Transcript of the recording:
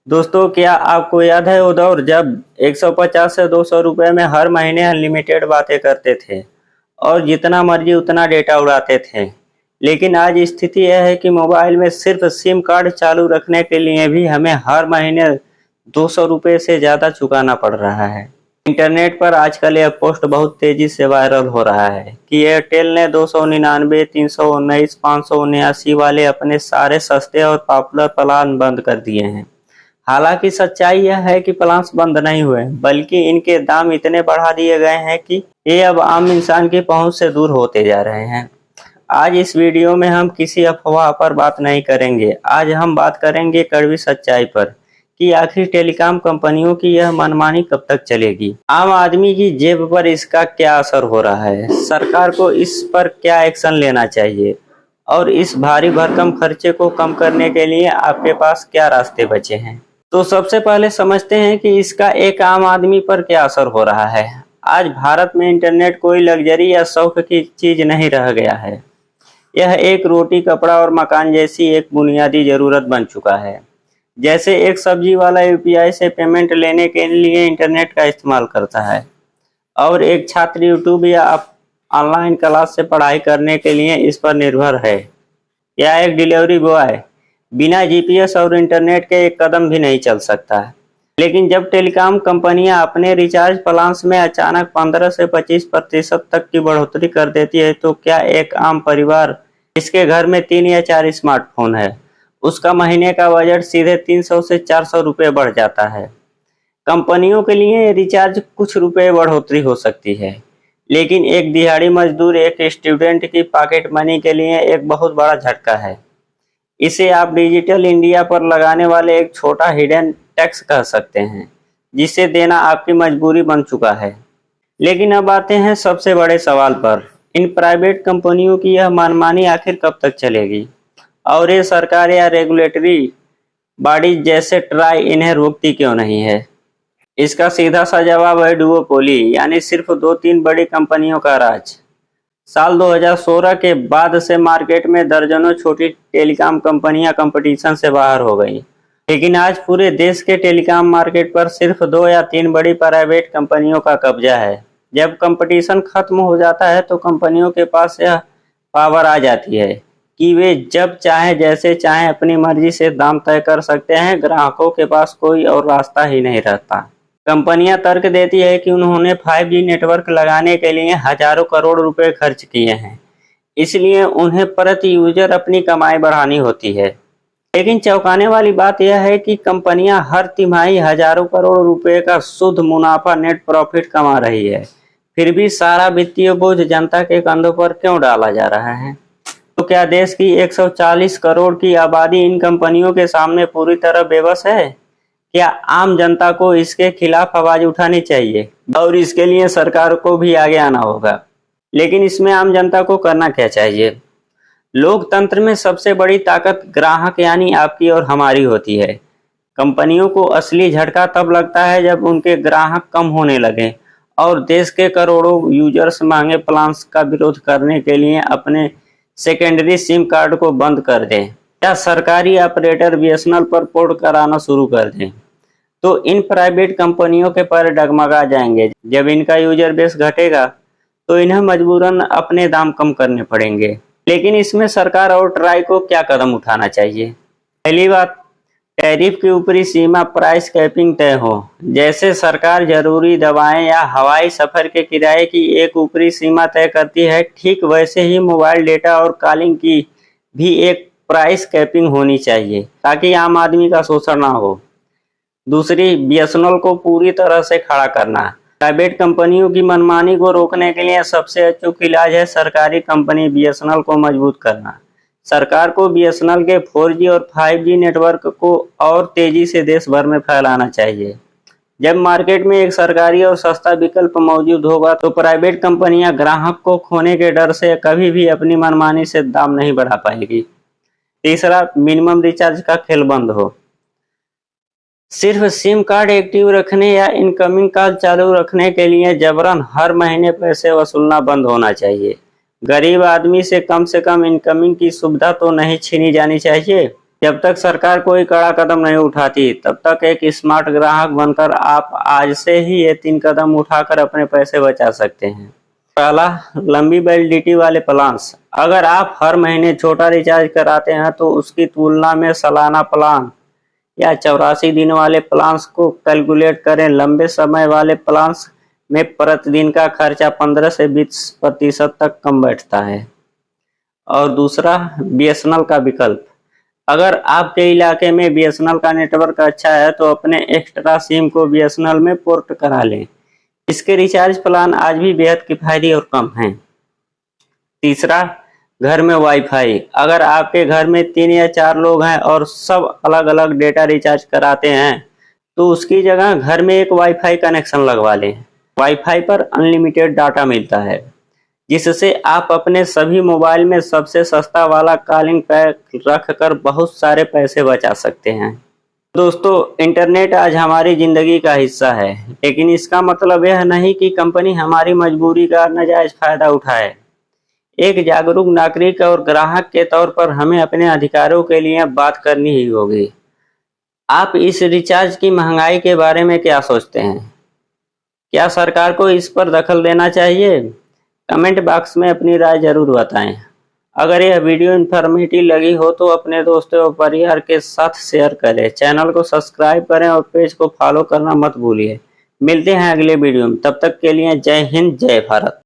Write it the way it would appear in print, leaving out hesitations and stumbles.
दोस्तों, क्या आपको याद है वो दौर जब 150 से 200 रुपए में हर महीने अनलिमिटेड बातें करते थे और जितना मर्जी उतना डेटा उड़ाते थे। लेकिन आज स्थिति यह है कि मोबाइल में सिर्फ सिम कार्ड चालू रखने के लिए भी हमें हर महीने 200 रुपये से ज़्यादा चुकाना पड़ रहा है। इंटरनेट पर आजकल यह पोस्ट बहुत तेजी से वायरल हो रहा है कि एयरटेल ने 299, 319, 579 वाले अपने सारे सस्ते और पॉपुलर प्लान बंद कर दिए हैं। हालांकि सच्चाई यह है कि प्लान्स बंद नहीं हुए, बल्कि इनके दाम इतने बढ़ा दिए गए हैं कि ये अब आम इंसान की पहुंच से दूर होते जा रहे हैं। आज इस वीडियो में हम किसी अफवाह पर बात नहीं करेंगे। आज हम बात करेंगे कड़वी सच्चाई पर कि आखिर टेलीकॉम कंपनियों की यह मनमानी कब तक चलेगी, आम आदमी की जेब पर इसका क्या असर हो रहा है, सरकार को इस पर क्या एक्शन लेना चाहिए और इस भारी भरकम खर्चे को कम करने के लिए आपके पास क्या रास्ते बचे हैं। तो सबसे पहले समझते हैं कि इसका एक आम आदमी पर क्या असर हो रहा है। आज भारत में इंटरनेट कोई लग्जरी या शौक की चीज नहीं रह गया है। यह एक रोटी, कपड़ा और मकान जैसी एक बुनियादी जरूरत बन चुका है। जैसे एक सब्जी वाला यूपीआई से पेमेंट लेने के लिए इंटरनेट का इस्तेमाल करता है और एक छात्र यूट्यूब या ऑनलाइन क्लास से पढ़ाई करने के लिए इस पर निर्भर है, या एक डिलीवरी बॉय बिना जीपीएस और इंटरनेट के एक कदम भी नहीं चल सकता है। लेकिन जब टेलीकॉम कंपनियां अपने रिचार्ज प्लान्स में अचानक 15 से 25% तक की बढ़ोतरी कर देती है, तो क्या एक आम परिवार जिसके घर में 3 या 4 स्मार्टफोन है, उसका महीने का बजट सीधे 300 से 400 रुपये बढ़ जाता है। कंपनियों के लिए रिचार्ज कुछ रुपए बढ़ोतरी हो सकती है, लेकिन एक दिहाड़ी मजदूर, एक स्टूडेंट की पॉकेट मनी के लिए एक बहुत बड़ा झटका है। इसे आप डिजिटल इंडिया पर लगाने वाले एक छोटा हिडन टैक्स कह सकते हैं, जिसे देना आपकी मजबूरी बन चुका है। लेकिन अब आते हैं सबसे बड़े सवाल पर, इन प्राइवेट कंपनियों की यह मनमानी आखिर कब तक चलेगी और ये सरकार या रेगुलेटरी बॉडी जैसे ट्राई इन्हें रोकती क्यों नहीं है। इसका सीधा सा जवाब है डुओपोली, यानी सिर्फ 2-3 बड़ी कंपनियों का राज। साल 2016 के बाद से मार्केट में दर्जनों छोटी टेलीकॉम कंपनियां कंपटीशन से बाहर हो गई, लेकिन आज पूरे देश के टेलीकॉम मार्केट पर सिर्फ 2 या 3 बड़ी प्राइवेट कंपनियों का कब्जा है। जब कंपटीशन खत्म हो जाता है तो कंपनियों के पास यह पावर आ जाती है कि वे जब चाहें, जैसे चाहें, अपनी मर्जी से दाम तय कर सकते हैं। ग्राहकों के पास कोई और रास्ता ही नहीं रहता। कंपनियां तर्क देती है कि उन्होंने 5G नेटवर्क लगाने के लिए हजारों करोड़ रुपए खर्च किए हैं, इसलिए उन्हें प्रति यूजर अपनी कमाई बढ़ानी होती है। लेकिन चौंकाने वाली बात यह है कि कंपनियां हर तिमाही हजारों करोड़ रुपए का शुद्ध मुनाफा, नेट प्रॉफिट कमा रही है, फिर भी सारा वित्तीय बोझ जनता के कंधों पर क्यों डाला जा रहा है। तो क्या देश की 140 करोड़ की आबादी इन कंपनियों के सामने पूरी तरह बेबस है? क्या आम जनता को इसके खिलाफ आवाज उठानी चाहिए और इसके लिए सरकार को भी आगे आना होगा। लेकिन इसमें आम जनता को करना क्या चाहिए? लोकतंत्र में सबसे बड़ी ताकत ग्राहक यानी आपकी और हमारी होती है। कंपनियों को असली झटका तब लगता है जब उनके ग्राहक कम होने लगे और देश के करोड़ों यूजर्स महंगे प्लान्स का विरोध करने के लिए अपने सेकेंडरी सिम कार्ड को बंद कर दें या सरकारी ऑपरेटर बीएसएनएल पर पोर्ट कराना शुरू कर दें। तो इन प्राइवेट कंपनियों के पैर डगमगा जाएंगे। जब इनका यूजर बेस घटेगा तो इन्हें मजबूरन अपने दाम कम करने पड़ेंगे। लेकिन इसमें सरकार और ट्राई को क्या कदम उठाना चाहिए? पहली बात, टैरिफ की ऊपरी सीमा, प्राइस कैपिंग तय हो। जैसे सरकार जरूरी दवाएं या हवाई सफर के किराए की एक ऊपरी सीमा तय करती है, ठीक वैसे ही मोबाइल डेटा और कॉलिंग की भी एक प्राइस कैपिंग होनी चाहिए, ताकि आम आदमी का शोषण ना हो। दूसरी, बीएसएनएल को पूरी तरह से खड़ा करना। प्राइवेट कंपनियों की मनमानी को रोकने के लिए सबसे अचूक इलाज है सरकारी कंपनी बीएसएनएल को मजबूत करना। सरकार को बीएसएनएल के 4G और 5G नेटवर्क को और तेजी से देश भर में फैलाना चाहिए। जब मार्केट में एक सरकारी और सस्ता विकल्प मौजूद होगा तो प्राइवेट कंपनियां ग्राहक को खोने के डर से कभी भी अपनी मनमानी से दाम नहीं बढ़ा पाएगी। तीसरा, मिनिमम रिचार्ज का खेल बंद हो। सिर्फ सिम कार्ड एक्टिव रखने या इनकमिंग कॉल चालू रखने के लिए जबरन हर महीने पैसे वसूलना बंद होना चाहिए। गरीब आदमी से कम इनकमिंग की सुविधा तो नहीं छीनी जानी चाहिए। जब तक सरकार कोई कड़ा कदम नहीं उठाती, तब तक एक स्मार्ट ग्राहक बनकर आप आज से ही ये 3 कदम उठाकर अपने पैसे बचा सकते हैं। पहला, लंबी वैलिडिटी वाले प्लान्स। अगर आप हर महीने छोटा रिचार्ज कराते हैं तो उसकी तुलना में सालाना प्लान या 84 दिन वाले प्लान्स को कैलकुलेट करें। लंबे समय वाले प्लान्स में प्रतिदिन का खर्चा 15 से 20% तक कम बैठता है। और दूसरा, बीएसएनएल का विकल्प। अगर आपके इलाके में बीएसएनएल का नेटवर्क अच्छा है तो अपने एक्स्ट्रा सिम को बीएसएनएल में पोर्ट करा लें। इसके रिचार्ज प्लान आज भी बेहद किफायती और कम हैं। तीसरा, घर में वाईफाई। अगर आपके घर में 3 या 4 लोग हैं और सब अलग अलग डेटा रिचार्ज कराते हैं तो उसकी जगह घर में एक वाईफाई कनेक्शन लगवा लें। वाईफाई पर अनलिमिटेड डाटा मिलता है, जिससे आप अपने सभी मोबाइल में सबसे सस्ता वाला कॉलिंग पैक रखकर बहुत सारे पैसे बचा सकते हैं। दोस्तों, इंटरनेट आज हमारी जिंदगी का हिस्सा है, लेकिन इसका मतलब यह नहीं कि कंपनी हमारी मजबूरी का नाजायज फायदा उठाए। एक जागरूक नागरिक और ग्राहक के तौर पर हमें अपने अधिकारों के लिए बात करनी ही होगी। आप इस रिचार्ज की महंगाई के बारे में क्या सोचते हैं? क्या सरकार को इस पर दखल देना चाहिए? कमेंट बॉक्स में अपनी राय जरूर बताएं। अगर यह वीडियो इन्फॉर्मेटिव लगी हो तो अपने दोस्तों और परिवार के साथ शेयर करें। चैनल को सब्सक्राइब करें और पेज को फॉलो करना मत भूलिए। मिलते हैं अगले वीडियो में, तब तक के लिए जय हिंद, जय भारत।